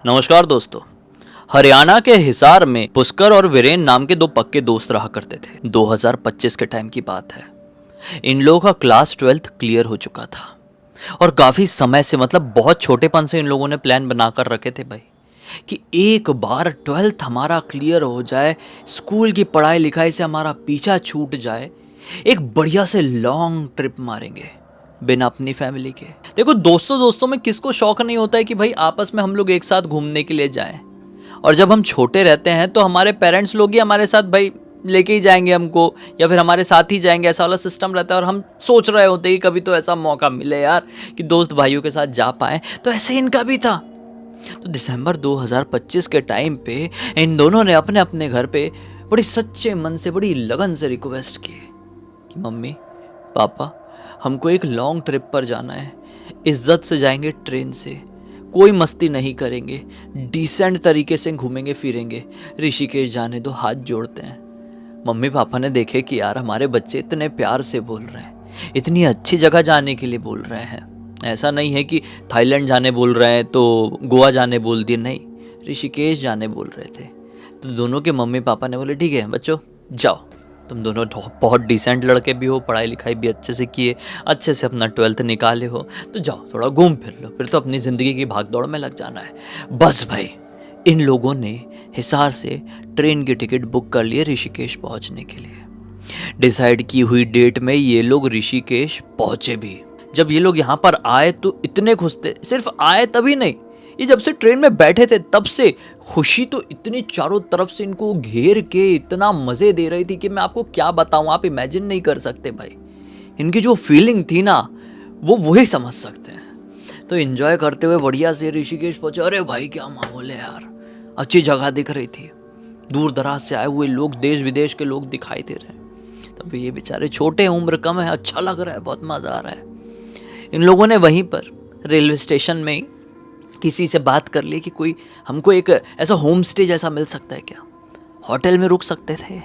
नमस्कार दोस्तों। हरियाणा के हिसार में पुष्कर और वीरेन नाम के दो पक्के दोस्त रहा करते थे। 2025 के टाइम की बात है। इन लोगों का क्लास 12th क्लियर हो चुका था और काफी समय से मतलब बहुत छोटेपन से इन लोगों ने प्लान बनाकर रखे थे भाई कि एक बार 12th हमारा क्लियर हो जाए, स्कूल की पढ़ाई लिखाई से हमारा पीछा छूट जाए, एक बढ़िया से लॉन्ग ट्रिप मारेंगे बिना अपनी फैमिली के। देखो दोस्तों दोस्तों में किसको शौक नहीं होता है कि भाई आपस में हम लोग एक साथ घूमने के लिए जाएं। और जब हम छोटे रहते हैं तो हमारे पेरेंट्स लोग ही हमारे साथ भाई लेके ही जाएंगे हमको, या फिर हमारे साथ ही जाएंगे, ऐसा वाला सिस्टम रहता है। और हम सोच रहे होते हैं कि कभी तो ऐसा मौका मिले यार कि दोस्त भाइयों के साथ जा पाए। तो ऐसे इनका भी था। तो दिसंबर 2025 के टाइम पे इन दोनों ने अपने अपने घर पे बड़ी सच्चे मन से, बड़ी लगन से रिक्वेस्ट की कि मम्मी पापा, हमको एक लॉन्ग ट्रिप पर जाना है। इज्जत से जाएंगे, ट्रेन से, कोई मस्ती नहीं करेंगे, डिसेंट तरीके से घूमेंगे फिरेंगे। ऋषिकेश जाने दो, हाथ जोड़ते हैं। मम्मी पापा ने देखे कि यार हमारे बच्चे इतने प्यार से बोल रहे हैं, इतनी अच्छी जगह जाने के लिए बोल रहे हैं। ऐसा नहीं है कि थाईलैंड जाने बोल रहे हैं तो गोवा जाने बोल दिए, नहीं, ऋषिकेश जाने बोल रहे थे। तो दोनों के मम्मी पापा ने बोले ठीक है बच्चों जाओ, तुम दोनों बहुत डिसेंट लड़के भी हो, पढ़ाई लिखाई भी अच्छे से किए, अच्छे से अपना 12th निकाले हो, तो जाओ थोड़ा घूम फिर लो, फिर तो अपनी ज़िंदगी की भागदौड़ में लग जाना है। बस भाई इन लोगों ने हिसार से ट्रेन की टिकट बुक कर लिए ऋषिकेश पहुंचने के लिए। डिसाइड की हुई डेट में ये लोग ऋषिकेश पहुंचे भी। जब ये लोग यहाँ पर आए तो इतने खुश थे, सिर्फ आए तभी नहीं, ये जब से ट्रेन में बैठे थे तब से खुशी तो इतनी चारों तरफ से इनको घेर के इतना मजे दे रही थी कि मैं आपको क्या बताऊं, आप इमेजिन नहीं कर सकते भाई। इनकी जो फीलिंग थी ना वो वही समझ सकते हैं। तो एंजॉय करते हुए बढ़िया से ऋषिकेश पहुंचे। अरे भाई क्या माहौल है यार, अच्छी जगह दिख रही थी, दूर दराज से आए हुए लोग, देश विदेश के लोग दिखाई दे रहे हैं। तब ये बेचारे छोटे, उम्र कम है, अच्छा लग रहा है, बहुत मजा आ रहा है। इन लोगों ने वहीं पर रेलवे स्टेशन में ही किसी से बात कर ली कि कोई हमको एक ऐसा होम स्टे जैसा मिल सकता है क्या। होटल में रुक सकते थे,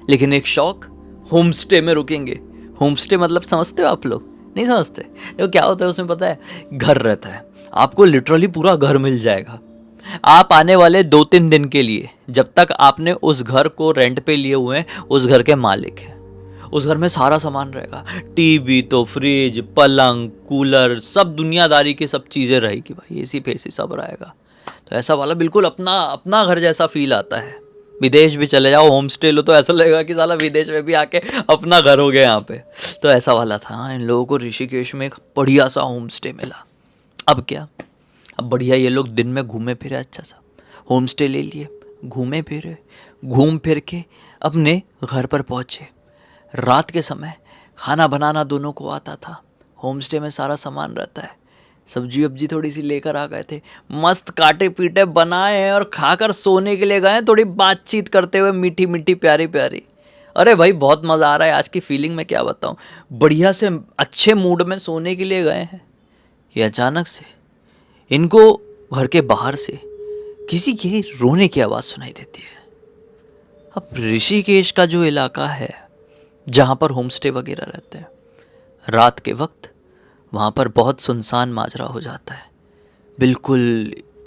लेकिन एक शौक, होम स्टे में रुकेंगे। होम स्टे मतलब समझते हो आप लोग? नहीं समझते। देखो क्या होता है उसमें पता है, घर रहता है, आपको लिटरली पूरा घर मिल जाएगा। आप आने वाले 2-3 दिन के लिए, जब तक आपने उस घर को रेंट पे लिए हुए हैं, उस घर के मालिक हैं। उस घर में सारा सामान रहेगा, टीवी तो फ्रिज, पलंग, कूलर, सब दुनियादारी की सब चीज़ें रहेगी भाई, एसी फेसी सब रहेगा। तो ऐसा वाला बिल्कुल अपना अपना घर जैसा फील आता है। विदेश भी चले जाओ, होम स्टे लो, तो ऐसा लगेगा कि साला विदेश में भी आके अपना घर हो गया यहाँ पे। तो ऐसा वाला था। इन लोगों को ऋषिकेश में एक बढ़िया सा होम स्टे मिला। अब क्या, अब बढ़िया ये लोग दिन में घूमे फिरे, अच्छा सा होम स्टे ले लिए, घूमे फिरे, घूम फिर के अपने घर पर पहुँचे। रात के समय खाना बनाना दोनों को आता था। होम स्टे में सारा सामान रहता है, सब्जी वब्जी थोड़ी सी लेकर आ गए थे, मस्त काटे पीटे बनाए हैं और खाकर सोने के लिए गए हैं, थोड़ी बातचीत करते हुए, मीठी मीठी प्यारी प्यारी। अरे भाई बहुत मज़ा आ रहा है, आज की फीलिंग मैं क्या बताऊँ। बढ़िया से अच्छे मूड में सोने के लिए गए हैं कि अचानक से इनको घर के बाहर से किसी की रोने की आवाज़ सुनाई देती है। अब ऋषिकेश का जो इलाका है जहाँ पर होम स्टे वगैरह रहते हैं, रात के वक्त वहाँ पर बहुत सुनसान माजरा हो जाता है। बिल्कुल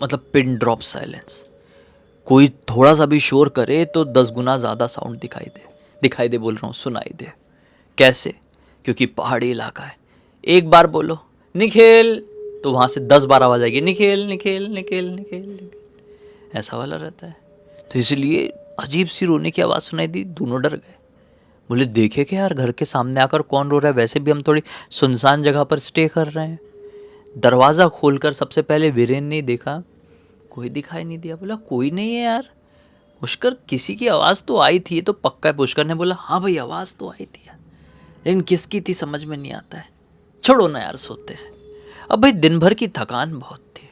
मतलब पिन ड्रॉप साइलेंस। कोई थोड़ा सा भी शोर करे तो 10 गुना ज़्यादा साउंड दिखाई दे बोल रहा हूँ, सुनाई दे। कैसे? क्योंकि पहाड़ी इलाका है। एक बार बोलो निखेल तो वहाँ से 10 बार आवाज़ आएगी, निखेल निखेल निखेल निखेल निखेल, ऐसा वाला रहता है। तो इसलिए अजीब सी रोने की आवाज़ सुनाई दी, दोनों डर गए। बोले देखे क्या यार, घर के सामने आकर कौन रो रहा है, वैसे भी हम थोड़ी सुनसान जगह पर स्टे कर रहे हैं। दरवाज़ा खोलकर सबसे पहले वीरेन ने देखा, कोई दिखाई नहीं दिया। बोला कोई नहीं है यार। पुष्कर किसी की आवाज़ तो आई थी, ये तो पक्का है। पुष्कर ने बोला हाँ भाई आवाज़ तो आई थी यार, लेकिन किसकी थी समझ में नहीं आता है, छोड़ो ना यार सोते हैं। अब भाई दिन भर की थकान बहुत थी,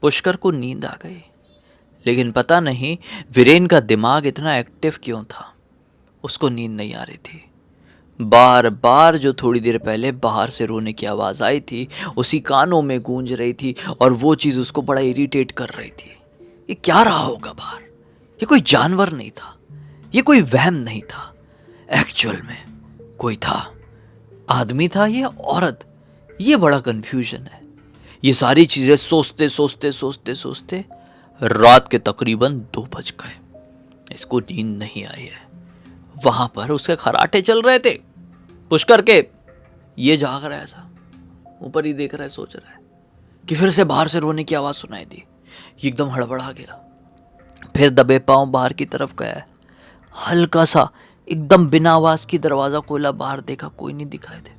पुष्कर को नींद आ गई। लेकिन पता नहीं वीरेन का दिमाग इतना एक्टिव क्यों था, उसको नींद नहीं आ रही थी। बार बार जो थोड़ी देर पहले बाहर से रोने की आवाज़ आई थी उसी कानों में गूंज रही थी, और वो चीज़ उसको बड़ा इरिटेट कर रही थी। ये क्या रहा होगा बाहर? ये कोई जानवर नहीं था, ये कोई वहम नहीं था, एक्चुअल में कोई था। आदमी था ये, औरत, ये बड़ा कंफ्यूजन है। ये सारी चीज़ें सोचते सोचते सोचते सोचते रात के तकरीबन 2 बज गए। इसको नींद नहीं आई है। वहां पर उसके खराटे चल रहे थे। पुष्कर के ये जाग रहा है, ऐसा ऊपर ही देख रहा है, सोच रहा है कि फिर से बाहर से रोने की आवाज सुनाई दी। ये एकदम हड़बड़ा गया, फिर दबे पांव बाहर की तरफ गया। हल्का सा एकदम बिना आवाज की दरवाजा खोला, बाहर देखा, कोई नहीं दिखाई दे।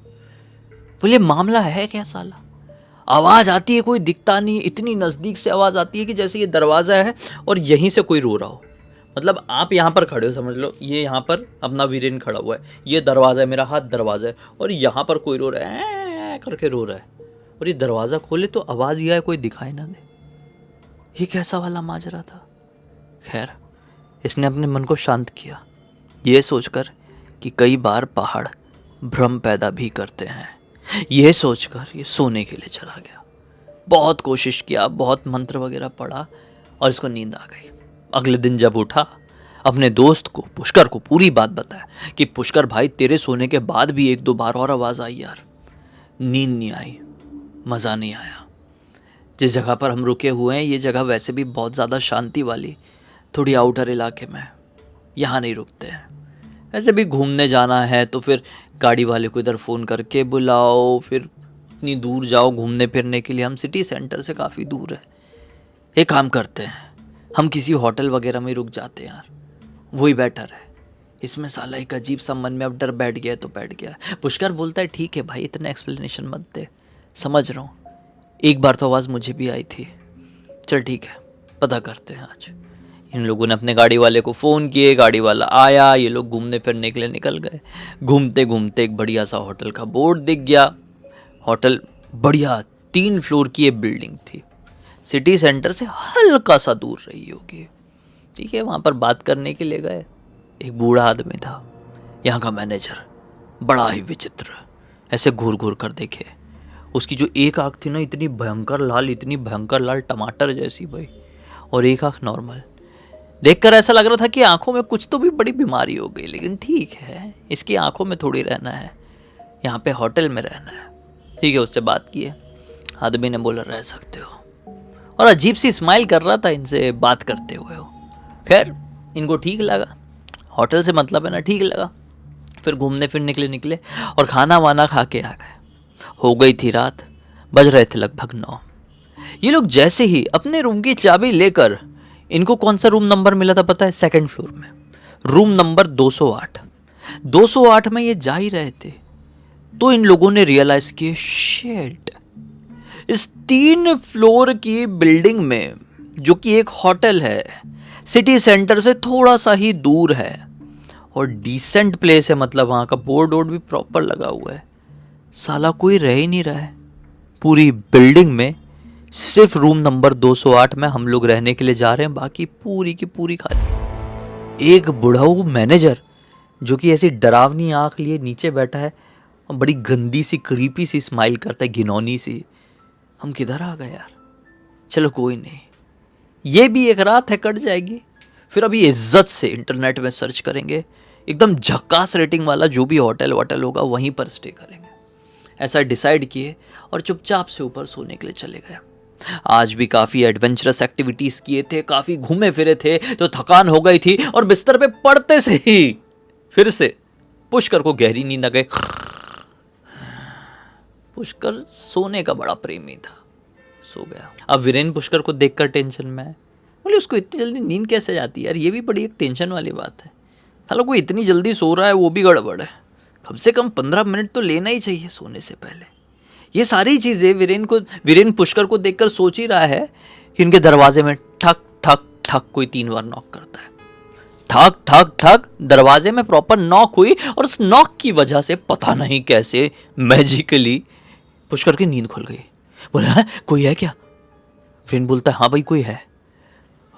बोले मामला है क्या साला? आवाज आती है, कोई दिखता नहीं। इतनी नजदीक से आवाज आती है कि जैसे ये दरवाजा है और यहीं से कोई रो रहा हो। मतलब आप यहाँ पर खड़े हो, समझ लो ये यहाँ पर अपना वीरेन खड़ा हुआ है, ये दरवाजा है, मेरा हाथ दरवाजा है, और यहाँ पर कोई रो रहा है, करके रो रहा है। और ये दरवाजा खोले तो आवाज यह है, कोई दिखाई ना दे। ये कैसा वाला माजरा था? खैर, इसने अपने मन को शांत किया, ये सोचकर कि कई बार पहाड़ भ्रम पैदा भी करते हैं। यह सोचकर ये सोने के लिए चला गया। बहुत कोशिश किया, बहुत मंत्र वगैरह पढ़ा और इसको नींद आ गई। अगले दिन जब उठा, अपने दोस्त को, पुष्कर को पूरी बात बताया कि पुष्कर भाई, तेरे सोने के बाद भी 1-2 बार और आवाज आई यार, नींद नहीं आई, मज़ा नहीं आया। जिस जगह पर हम रुके हुए हैं ये जगह वैसे भी बहुत ज़्यादा शांति वाली, थोड़ी आउटर इलाके में, यहाँ नहीं रुकते हैं। वैसे भी घूमने जाना है तो फिर गाड़ी वाले को इधर फ़ोन करके बुलाओ, फिर इतनी दूर जाओ घूमने फिरने के लिए। हम सिटी सेंटर से काफ़ी दूर है। एक काम करते हैं, हम किसी होटल वगैरह में रुक जाते हैं यार, वही बेटर है। इसमें साला एक अजीब सा मन में अब डर बैठ गया तो बैठ गया। पुष्कर बोलता है ठीक है भाई, इतना एक्सप्लेनेशन मत दे, समझ रहा हूँ, एक बार तो आवाज़ मुझे भी आई थी, चल ठीक है पता करते हैं आज। इन लोगों ने अपने गाड़ी वाले को फ़ोन किए, गाड़ी वाला आया, ये लोग घूमने फिरने के लिए निकल गए। घूमते घूमते एक बढ़िया सा होटल का बोर्ड दिख गया। होटल बढ़िया 3 फ्लोर की ये बिल्डिंग थी, सिटी सेंटर से हल्का सा दूर रही होगी। ठीक है, वहाँ पर बात करने के लिए गए। एक बूढ़ा आदमी था, यहाँ का मैनेजर, बड़ा ही विचित्र, ऐसे घूर घूर कर देखे। उसकी जो एक आँख थी ना, इतनी भयंकर लाल, इतनी भयंकर लाल, टमाटर जैसी भाई, और एक आँख नॉर्मल। देखकर ऐसा लग रहा था कि आंखों में कुछ तो भी बड़ी बीमारी हो गई, लेकिन ठीक है, इसकी आंखों में थोड़ी रहना है, यहाँ पे होटल में रहना है। ठीक है, उससे बात की है। आदमी ने बोला रह सकते हो, और अजीब सी स्माइल कर रहा था इनसे बात करते हुए हो। खैर, इनको ठीक लगा, होटल से मतलब है ना, ठीक लगा। फिर घूमने फिरने के लिए निकले और खाना वाना खा के आ गए। हो गई थी रात, बज रहे थे लगभग 9। ये लोग जैसे ही अपने रूम की चाबी लेकर, इनको कौन सा रूम नंबर मिला था पता है? 2nd फ्लोर में, रूम नंबर 208। 208 में ये जा ही रहे थे तो इन लोगों ने रियलाइज किया, शेट, इस 3 फ्लोर की बिल्डिंग में, जो कि एक होटल है, सिटी सेंटर से थोड़ा सा ही दूर है और डिसेंट प्लेस है, मतलब वहां का बोर्ड वोर्ड भी प्रॉपर लगा हुआ है, साला कोई रह ही नहीं रहा है पूरी बिल्डिंग में। सिर्फ रूम नंबर 208 में हम लोग रहने के लिए जा रहे हैं, बाकी पूरी की पूरी खाली। एक बुढ़ाऊ मैनेजर जो कि ऐसी डरावनी आंख लिए नीचे बैठा है और बड़ी गंदी सी क्रीपी सी स्माइल करता है, घिनौनी सी। हम किधर आ गए यार? चलो कोई नहीं, ये भी एक रात है, कट जाएगी। फिर अभी इज्जत से इंटरनेट में सर्च करेंगे, एकदम झक्कास रेटिंग वाला जो भी होटल वोटल होगा वहीं पर स्टे करेंगे। ऐसा डिसाइड किए और चुपचाप से ऊपर सोने के लिए चले गए। आज भी काफ़ी एडवेंचरस एक्टिविटीज़ किए थे, काफ़ी घूमे फिरे थे, तो थकान हो गई थी और बिस्तर पे पड़ते से ही फिर से पुष्कर को गहरी नींद आ गई। पुष्कर सोने का बड़ा प्रेमी था, सो गया। अब वीरेन पुष्कर को देखकर टेंशन में है, बोले उसको इतनी जल्दी नींद कैसे जाती है यार? ये भी बड़ी एक टेंशन वाली बात है। हालांकि कोई इतनी जल्दी सो रहा है वो भी गड़बड़ है, कम से कम 15 मिनट तो लेना ही चाहिए सोने से पहले। ये सारी चीजें वीरेन पुष्कर को देखकर सोच ही रहा है कि इनके दरवाजे में ठक ठक ठक कोई 3 बार नॉक करता है। ठक ठक ठक दरवाजे में प्रॉपर नॉक हुई और उस नॉक की वजह से पता नहीं कैसे मैजिकली पुष्कर की नींद खुल गई। बोला है कोई है क्या? वीरेन बोलता है हाँ भाई कोई है।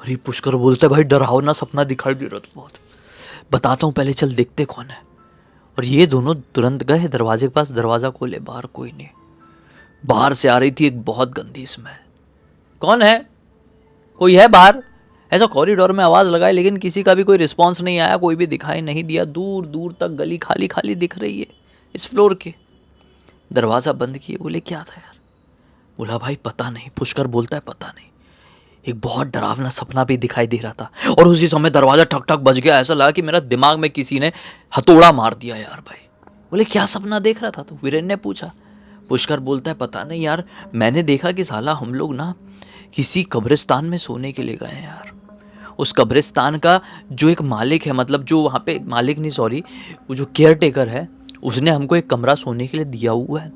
अरे पुष्कर बोलता है भाई डरावना सपना दिखाई दे रहा था बहुत, बताता हूँ पहले, चल देखते कौन है। और ये दोनों तुरंत गए दरवाजे के पास, दरवाजा खोले, बाहर कोई नहीं। बाहर से आ रही थी एक बहुत गंदी स्मेल। कौन है? कोई है बाहर? ऐसा कॉरिडोर में आवाज लगाई लेकिन किसी का भी कोई रिस्पांस नहीं आया, कोई भी दिखाई नहीं दिया। दूर दूर तक गली खाली खाली दिख रही है इस फ्लोर के। दरवाजा बंद किए, बोले क्या था यार? बोला भाई पता नहीं। पुष्कर बोलता है पता नहीं, एक बहुत डरावना सपना भी दिखाई दे रहा था, और उसी समय दरवाजा ठक ठक बज गया। ऐसा लगा कि मेरा दिमाग में किसी ने हथौड़ा मार दिया यार भाई। बोले क्या सपना देख रहा था तो वीरेन ने पूछा। पुष्कर बोलता है पता नहीं यार, मैंने देखा कि साला हम लोग ना किसी कब्रिस्तान में सोने के लिए गए हैं यार। उस कब्रिस्तान का जो एक मालिक है, मतलब जो वहाँ पे मालिक नहीं सॉरी, वो जो केयर टेकर है, उसने हमको एक कमरा सोने के लिए दिया हुआ है।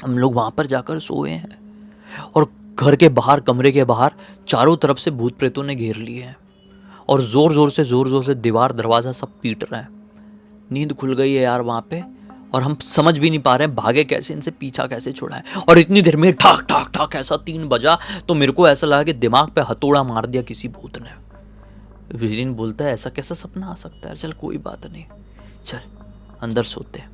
हम लोग वहाँ पर जाकर सोए हैं, और घर के बाहर, कमरे के बाहर चारों तरफ से भूत प्रेतों ने घेर लिए हैं, और जोर जोर से दीवार दरवाज़ा सब पीट रहे हैं। नींद खुल गई है यार वहाँ पे, और हम समझ भी नहीं पा रहे हैं भागे कैसे, इनसे पीछा कैसे छुड़ाएं। और इतनी देर में ठाक ठाक ठाक ऐसा 3 बजा, तो मेरे को ऐसा लगा कि दिमाग पे हथौड़ा मार दिया किसी भूत ने। वीरेन बोलता है ऐसा कैसा सपना आ सकता है, चल कोई बात नहीं, चल अंदर सोते हैं।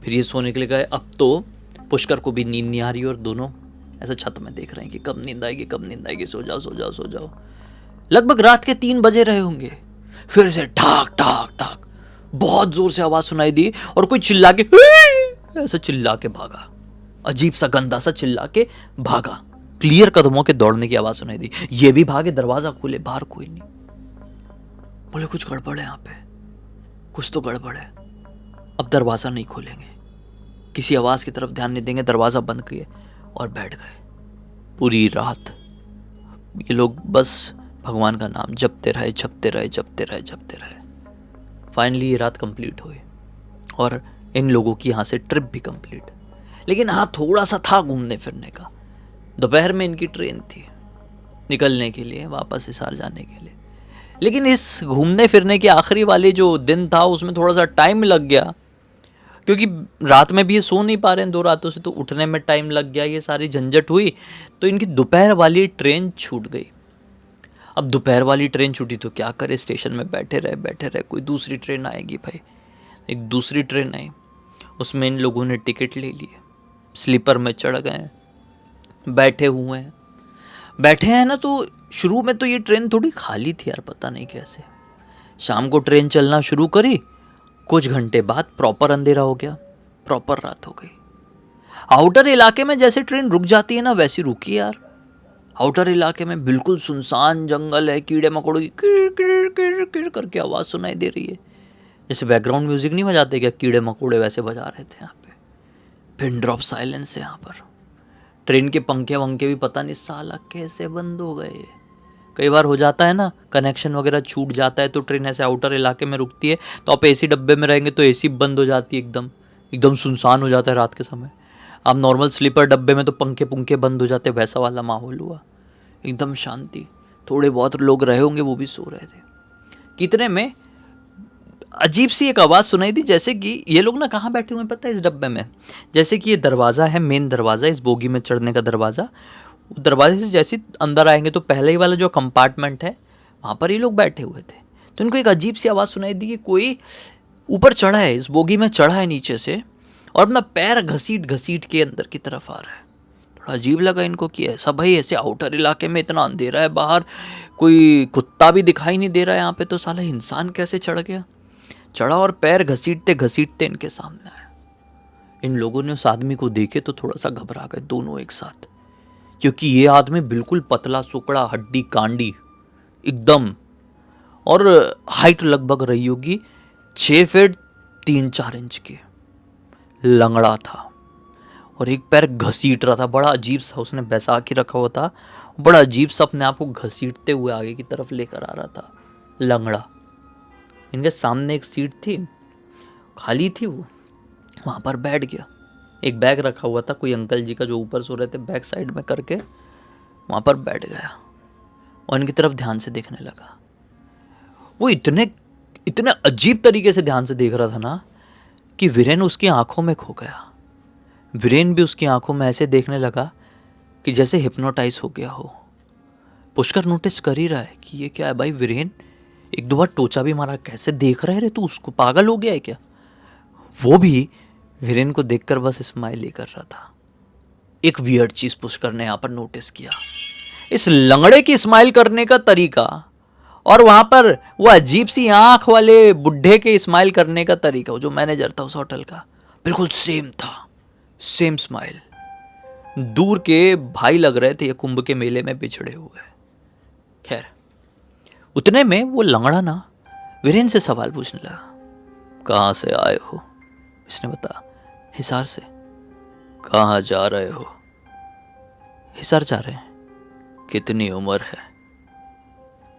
फिर ये सोने के लिए गए। अब तो पुष्कर को भी नींद नहीं आ रही, और दोनों ऐसा छत में देख रहे हैं कि कब नींद आएगी, कब नींद आएगी, सो जाओ सो जाओ सो जाओ। लगभग रात के 3 बजे रहे होंगे, फिर से ठाक ठाक ठाक बहुत जोर से आवाज सुनाई दी, और कोई चिल्ला के ऐसा चिल्ला के भागा, अजीब सा गंदा सा चिल्ला के भागा। क्लियर कदमों के दौड़ने की आवाज सुनाई दी। ये भी भागे, दरवाजा खोले, बाहर कोई नहीं। बोले कुछ गड़बड़ है यहाँ पे, कुछ तो गड़बड़ है। अब दरवाजा नहीं खोलेंगे, किसी आवाज की तरफ ध्यान नहीं देंगे, दरवाजा बंद किए और बैठ गए। पूरी रात ये लोग बस भगवान का नाम जपते रहे, जपते रहे, जपते रहे, जपते रहे। फाइनली ये रात कंप्लीट हुई, और इन लोगों की यहाँ से ट्रिप भी कंप्लीट। लेकिन हाँ, थोड़ा सा था घूमने फिरने का। दोपहर में इनकी ट्रेन थी निकलने के लिए, वापस हिसार जाने के लिए। लेकिन इस घूमने फिरने के आखिरी वाले जो दिन था, उसमें थोड़ा सा टाइम लग गया, क्योंकि रात में भी ये सो नहीं पा रहे हैं 2 रातों से, तो उठने में टाइम लग गया, ये सारी झंझट हुई। तो इनकी दोपहर वाली ट्रेन छूट गई। अब दोपहर वाली ट्रेन छूटी तो क्या करे, स्टेशन में बैठे रहे, कोई दूसरी ट्रेन आएगी भाई। एक दूसरी ट्रेन आई, उसमें इन लोगों ने टिकट ले लिए, स्लीपर में चढ़ गए, बैठे हैं ना। तो शुरू में तो ये ट्रेन थोड़ी खाली थी यार, पता नहीं कैसे। शाम को ट्रेन चलना शुरू करी, कुछ घंटे बाद प्रॉपर अंधेरा हो गया, प्रॉपर रात हो गई। आउटर इलाके में जैसे ट्रेन रुक जाती है ना, वैसी रुकी यार। आउटर इलाके में बिल्कुल सुनसान जंगल है, कीड़े मकोड़ों की किर किर किर किर करके आवाज़ सुनाई दे रही है। जैसे बैकग्राउंड म्यूजिक नहीं बजाते क्या, कीड़े मकोड़े वैसे बजा रहे थे यहाँ पे। पिन ड्रॉप साइलेंस है यहाँ पर। ट्रेन के पंखे वंखे भी पता नहीं साला कैसे बंद हो गए। कई बार हो जाता है ना, कनेक्शन वगैरह छूट जाता है, तो ट्रेन ऐसे आउटर इलाके में रुकती है, तो आप एसी डब्बे में रहेंगे तो एसी बंद हो जाती है, एकदम एकदम सुनसान हो जाता है रात के समय। आप नॉर्मल स्लीपर डब्बे में तो पंखे पुंखे बंद हो जाते, वैसा वाला माहौल हुआ, एकदम शांति। थोड़े बहुत लोग रहे होंगे, वो भी सो रहे थे। कितने में अजीब सी एक आवाज़ सुनाई दी, जैसे कि ये लोग ना कहाँ बैठे हुए हैं पता है, इस डब्बे में। जैसे कि ये दरवाज़ा है, मेन दरवाज़ा, इस बोगी में चढ़ने का दरवाज़ा। दरवाजे से जैसे अंदर आएंगे तो पहले ही वाला जो कंपार्टमेंट है, वहाँ पर ये लोग बैठे हुए थे। तो इनको एक अजीब सी आवाज़ सुनाई दी कि कोई ऊपर चढ़ा है, इस बोगी में चढ़ा है नीचे से, और अपना पैर घसीट घसीट के अंदर की तरफ आ रहा है। थोड़ा अजीब लगा इनको कि ऐसा भाई, ऐसे आउटर इलाके में इतना अंधेरा है, बाहर कोई कुत्ता भी दिखाई नहीं दे रहा है, यहाँ पे तो साला इंसान कैसे चढ़ गया। चढ़ा और पैर घसीटते घसीटते इनके सामने आया। इन लोगों ने उस आदमी को देखे तो थोड़ा सा घबरा गए दोनों एक साथ, क्योंकि ये आदमी बिल्कुल पतला सुकड़ा, हड्डी कांडी एकदम, और हाइट लगभग रही होगी 6 फीट 3-4 इंच की, लंगड़ा था, और एक पैर घसीट रहा था। बड़ा अजीब सा उसने बैसा के रखा हुआ था, बड़ा अजीब सा अपने आप को घसीटते हुए आगे की तरफ लेकर आ रहा था, लंगड़ा। इनके सामने एक सीट थी, खाली थी, वो वहाँ पर बैठ गया। एक बैग रखा हुआ था, कोई अंकल जी का, जो ऊपर सो रहे थे, बैग साइड में करके वहाँ पर बैठ गया और इनकी तरफ ध्यान से देखने लगा। वो इतने अजीब तरीके से ध्यान से देख रहा था ना कि वीरेन उसकी आंखों में खो गया। वीरेन भी उसकी आंखों में ऐसे देखने लगा कि जैसे हिप्नोटाइज हो गया हो। पुष्कर नोटिस कर ही रहा है कि ये क्या है भाई, वीरेन 1-2 बार टोचा भी मारा, कैसे देख रहे रे तू, उसको पागल हो गया है क्या। वो भी वीरेन को देखकर बस स्माइल ही कर रहा था। एक वियर्ड चीज पुष्कर ने यहाँ पर नोटिस किया, इस लंगड़े की स्माइल करने का तरीका और वहां पर वो अजीब सी आंख वाले बुढ़े के स्माइल करने का तरीका, जो मैनेजर था उस होटल का, बिल्कुल सेम था, सेम स्माइल। दूर के भाई लग रहे थे ये कुंभ के मेले में बिछड़े हुए। खैर, उतने में वो लंगड़ा ना वीरेन से सवाल पूछने लगा। कहाँ से आए हो? इसने बताया, हिसार से। कहाँ जा रहे हो? हिसार जा रहे हैं। कितनी उम्र है?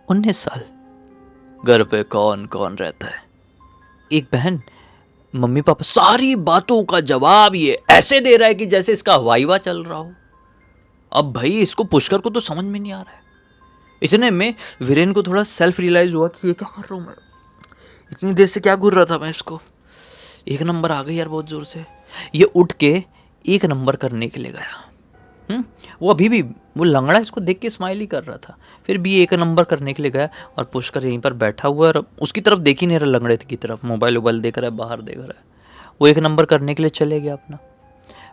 19 साल। घर पे कौन कौन रहता है? एक बहन, मम्मी पापा। सारी बातों का जवाब ये ऐसे दे रहा है कि जैसे इसका वाइवा चल रहा हो। अब भाई इसको पुष्कर को तो समझ में नहीं आ रहा है। इतने में वीरेन को थोड़ा सेल्फ रियलाइज हुआ कि ये क्या कर रहा हूं मैं, इतनी देर से क्या घूर रहा था मैं इसको। एक नंबर आ गई यार बहुत जोर से। ये उठ के एक नंबर करने के लिए गया। वो अभी भी वो लंगड़ा इसको देख के स्माइल ही कर रहा था, फिर भी एक नंबर करने के लिए गया। और पुष्कर यहीं पर बैठा हुआ है और उसकी तरफ देख ही नहीं रहा, लंगड़े की तरफ मोबाइल वोबाइल देख रहा है, बाहर देख रहा है। वो एक नंबर करने के लिए चले गया अपना।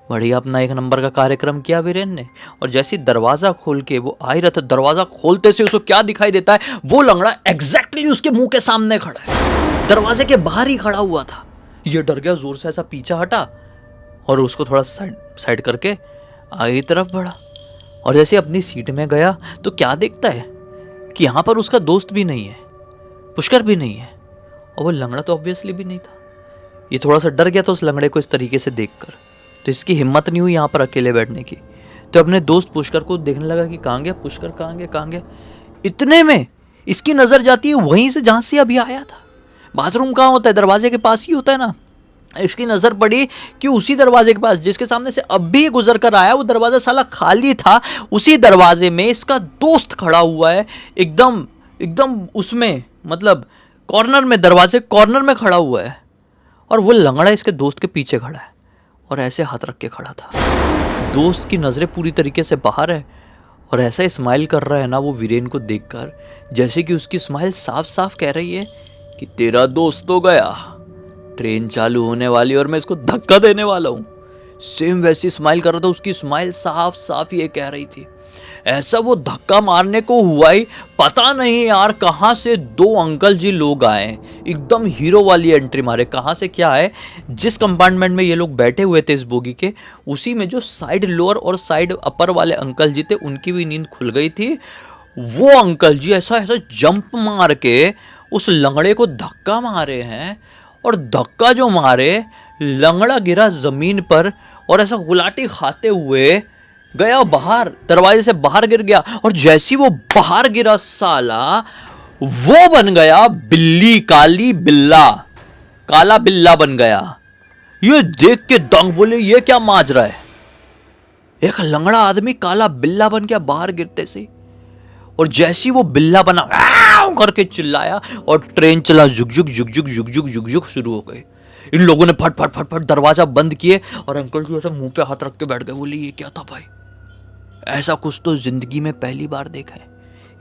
बढ़िया अपना एक नंबर का कार्यक्रम किया वीरेन ने। और जैसे दरवाजा खोल के वो आ ही रहा था, दरवाजा खोलते से उसको क्या दिखाई देता है, वो लंगड़ा एग्जैक्टली उसके मुंह के सामने खड़ा है, दरवाजे के बाहर ही खड़ा हुआ था। ये डर गया, जोर से ऐसा पीछा हटा और उसको थोड़ा साइड करके आगे तरफ बढ़ा। और जैसे अपनी सीट में गया तो क्या देखता है कि यहां पर उसका दोस्त भी नहीं है, पुष्कर भी नहीं है, और वो लंगड़ा तो ऑब्वियसली भी नहीं था। ये थोड़ा सा डर गया था उस लंगड़े को इस तरीके से देखकर, तो इसकी हिम्मत नहीं हुई यहाँ पर अकेले बैठने की। तो अपने दोस्त पुष्कर को देखने लगा कि कहाँ गया पुष्कर, कहाँ गया कहाँ गया। इतने में इसकी नजर जाती है वहीं से जहां से अभी आया था। बाथरूम कहाँ होता है? दरवाजे के पास ही होता है ना। इसकी नजर पड़ी कि उसी दरवाजे के पास जिसके सामने से अब भी गुजर कर आया, वो दरवाजा साला खाली था। उसी दरवाजे में इसका दोस्त खड़ा हुआ है, एकदम एकदम उसमें, मतलब कॉर्नर में, दरवाजे कॉर्नर में खड़ा हुआ है। और वो लंगड़ा इसके दोस्त के पीछे खड़ा है और ऐसे हाथ रख के खड़ा था। दोस्त की नजरें पूरी तरीके से बाहर है और ऐसा स्माइल कर रहा है ना वो वीरेन को देखकर, जैसे कि उसकी स्माइल साफ साफ कह रही है कि तेरा दोस्त तो गया, ट्रेन चालू होने वाली और मैं इसको धक्का देने वाला हूं। सेम वैसी स्माइल कर रहा था, उसकी स्माइल साफ साफ ये कह रही थी। ऐसा वो धक्का मारने को हुआ ही पता नहीं यार कहां से दो अंकल जी लोग आए, एकदम हीरो वाली एंट्री मारे। कहां से क्या है, जिस कंपार्टमेंट में ये लोग बैठे हुए थे इस बोगी के, उसी में जो साइड लोअर और साइड अपर वाले अंकल जी थे उनकी भी नींद खुल गई थी। वो अंकल जी ऐसा ऐसा जंप मार के उस लंगड़े को धक्का मारे हैं, और धक्का जो मारे लंगड़ा गिरा जमीन पर और ऐसा गुलाटी खाते हुए गया बाहर, दरवाजे से बाहर गिर गया। और जैसी वो बाहर गिरा साला वो बन गया बिल्ली, काली बिल्ला, काला बिल्ला बन गया। ये देख के दंग बोले ये क्या माजरा है, एक लंगड़ा आदमी काला बिल्ला बन गया बाहर गिरते से। और जैसी वो बिल्ला बना करके चिल्लाया और ट्रेन चला, जुग जुग जुग जुग जुग जुग जुग जुग शुरू हो गई। इन लोगों ने फट फट फट फट दरवाजा बंद किए और अंकल जी ऐसे मुंह पे हाथ रख के बैठ गए। बोले ये क्या था भाई, ऐसा कुछ तो जिंदगी में पहली बार देखा है।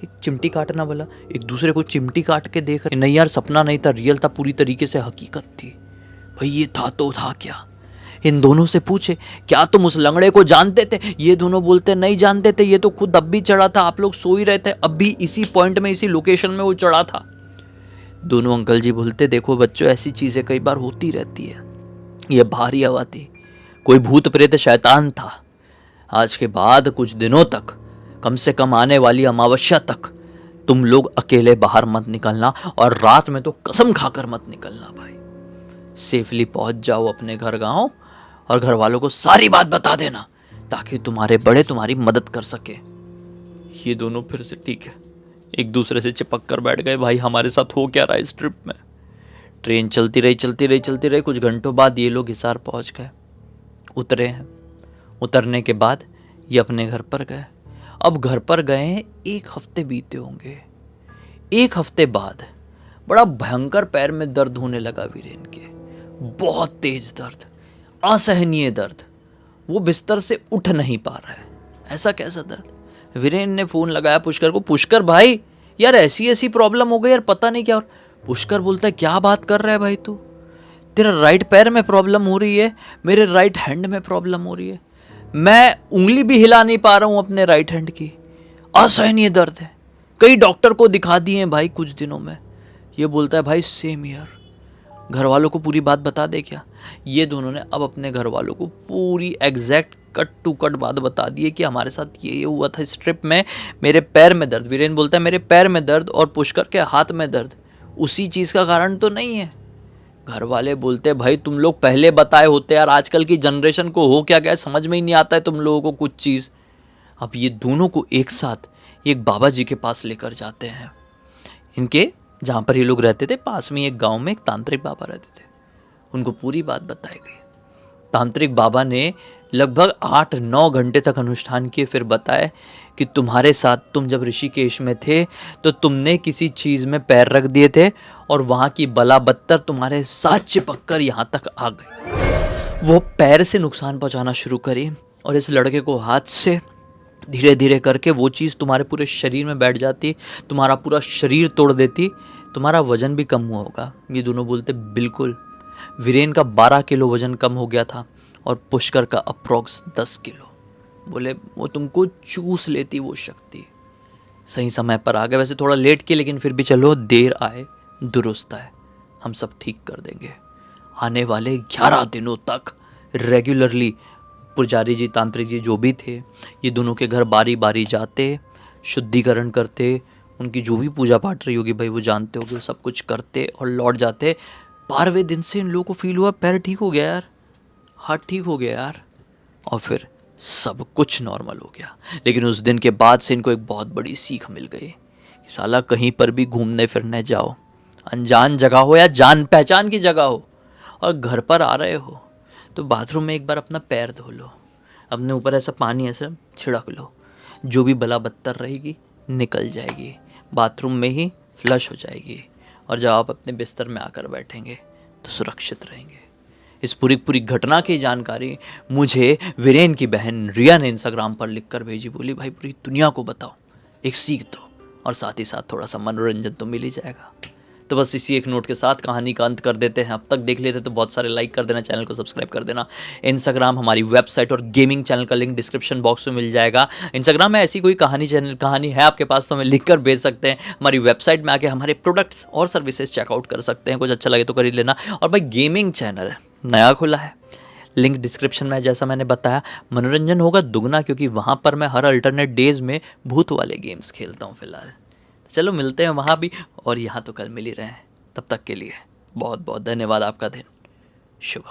एक चिमटी काटना वाला एक दूसरे को चिमटी काट के देख रहे, नहीं यार सपना नहीं था, रियल था, पूरी तरीके से हकीकत थी भाई। ये था तो था क्या? इन दोनों से पूछे क्या तुम उस लंगड़े को जानते थे? ये दोनों बोलते नहीं जानते थे, ये तो खुद अब भी चढ़ा था, आप लोग सो ही रहे थे, अब भी इसी पॉइंट में इसी लोकेशन में वो चढ़ा था। दोनों अंकल जी बोलते देखो बच्चों ऐसी चीजें कई बार होती रहती है, ये भारी हवा थी, कोई भूत प्रेत शैतान था। आज के बाद कुछ दिनों तक, कम से कम आने वाली अमावस्या तक तुम लोग अकेले बाहर मत निकलना, और रात में तो कसम खाकर मत निकलना भाई। सेफली पहुंच जाओ अपने घर गांव और घर वालों को सारी बात बता देना ताकि तुम्हारे बड़े तुम्हारी मदद कर सके। ये दोनों फिर से ठीक है, एक दूसरे से चिपक कर बैठ गए। भाई हमारे साथ हो क्या रहा है इस ट्रिप में। ट्रेन चलती रही चलती रही चलती रही। कुछ घंटों बाद ये लोग हिसार पहुंच गए, उतरे हैं। उतरने के बाद ये अपने घर पर गए। अब घर पर गए हैं, 1 हफ्ते बीते होंगे। 1 हफ्ते बाद बड़ा भयंकर पैर में दर्द होने लगा वीरेन के, बहुत तेज दर्द, असहनीय दर्द। वो बिस्तर से उठ नहीं पा रहा है। ऐसा कैसा दर्द? वीरेन ने फोन लगाया पुष्कर को, पुष्कर भाई यार ऐसी ऐसी प्रॉब्लम हो गई यार, पता नहीं क्या। और पुष्कर बोलता है क्या बात कर रहा है भाई तू, तेरा राइट पैर में प्रॉब्लम हो रही है, मेरे राइट हैंड में प्रॉब्लम हो रही है, मैं उंगली भी हिला नहीं पा रहा हूं अपने राइट हैंड की, असहनीय दर्द है, कई डॉक्टर को दिखा दिए हैं भाई कुछ दिनों में। ये बोलता है भाई सेम ईयर, घर वालों को पूरी बात बता दे क्या। ये दोनों ने अब अपने घर वालों को पूरी एग्जैक्ट कट टू कट बात बता दी है कि हमारे साथ ये हुआ था इस ट्रिप में, मेरे पैर में दर्द। वीरेन बोलता है मेरे पैर में दर्द और पुष्कर के हाथ में दर्द उसी चीज़ का कारण तो नहीं है। घर वाले बोलते भाई तुम लोग पहले बताए होते यार, आजकल की जनरेशन को हो क्या क्या समझ में ही नहीं आता है तुम लोगों को कुछ चीज़। अब ये दोनों को एक साथ एक बाबा जी के पास लेकर जाते हैं। इनके जहाँ पर ये लोग रहते थे पास में एक गांव में एक तांत्रिक बाबा रहते थे। उनको पूरी बात बताई गई। तांत्रिक बाबा ने लगभग 8-9 घंटे तक अनुष्ठान किए, फिर बताए कि तुम्हारे साथ तुम जब ऋषिकेश में थे तो तुमने किसी चीज़ में पैर रख दिए थे और वहाँ की बला बत्तर तुम्हारे साथ चिपक कर यहाँ तक आ गई। वो पैर से नुकसान पहुँचाना शुरू करी और इस लड़के को हाथ से धीरे धीरे करके वो चीज़ तुम्हारे पूरे शरीर में बैठ जाती, तुम्हारा पूरा शरीर तोड़ देती, तुम्हारा वजन भी कम हुआ होगा। ये दोनों बोलते बिल्कुल। वीरेन का 12 किलो वजन कम हो गया था और पुष्कर का अप्रोक्स 10 किलो। बोले वो तुमको चूस लेती वो शक्ति। सही समय पर आ गए, वैसे थोड़ा लेट किए लेकिन फिर भी चलो, देर आए दुरुस्त आए, हम सब ठीक कर देंगे। आने वाले 11 दिनों तक रेगुलरली पुजारी जी तांत्रिक जी जो भी थे ये दोनों के घर बारी बारी जाते, शुद्धिकरण करते, उनकी जो भी पूजा पाठ रही होगी भाई वो जानते होगे, वो सब कुछ करते और लौट जाते। 12वें दिन से इन लोगों को फील हुआ पैर ठीक हो गया यार, हाथ ठीक हो गया यार, और फिर सब कुछ नॉर्मल हो गया। लेकिन उस दिन के बाद से इनको एक बहुत बड़ी सीख मिल गई कि साला कहीं पर भी घूमने फिरने जाओ, अनजान जगह हो या जान पहचान की जगह हो और घर पर आ रहे हो तो बाथरूम में एक बार अपना पैर धो लो, अपने ऊपर ऐसा पानी ऐसा छिड़क लो, जो भी बला बत्तर रहेगी निकल जाएगी, बाथरूम में ही फ्लश हो जाएगी और जब आप अपने बिस्तर में आकर बैठेंगे तो सुरक्षित रहेंगे। इस पूरी घटना की जानकारी मुझे वीरेन की बहन रिया ने इंस्टाग्राम पर लिखकर भेजी। बोली भाई पूरी दुनिया को बताओ, एक सीख दो और साथ ही साथ थोड़ा सा मनोरंजन तो मिल ही जाएगा। तो बस इसी एक नोट के साथ कहानी का अंत कर देते हैं। अब तक देख लेते तो बहुत सारे लाइक कर देना, चैनल को सब्सक्राइब कर देना। इंस्टाग्राम, हमारी वेबसाइट और गेमिंग चैनल का लिंक डिस्क्रिप्शन बॉक्स में मिल जाएगा। इंस्टाग्राम में ऐसी कोई कहानी है आपके पास तो हमें लिख कर भेज सकते हैं। हमारी वेबसाइट में आके हमारे प्रोडक्ट्स और सर्विसेज चेकआउट कर सकते हैं, कुछ अच्छा लगे तो खरीद लेना। और भाई गेमिंग चैनल नया खुला है, लिंक डिस्क्रिप्शन में, जैसा मैंने बताया। मनोरंजन होगा दुगना क्योंकि वहाँ पर मैं हर अल्टरनेट डेज में भूत वाले गेम्स खेलता हूँ फिलहाल। चलो मिलते हैं वहाँ भी, और यहाँ तो कल मिल ही रहे हैं। तब तक के लिए बहुत बहुत धन्यवाद। आपका दिन शुभ हो।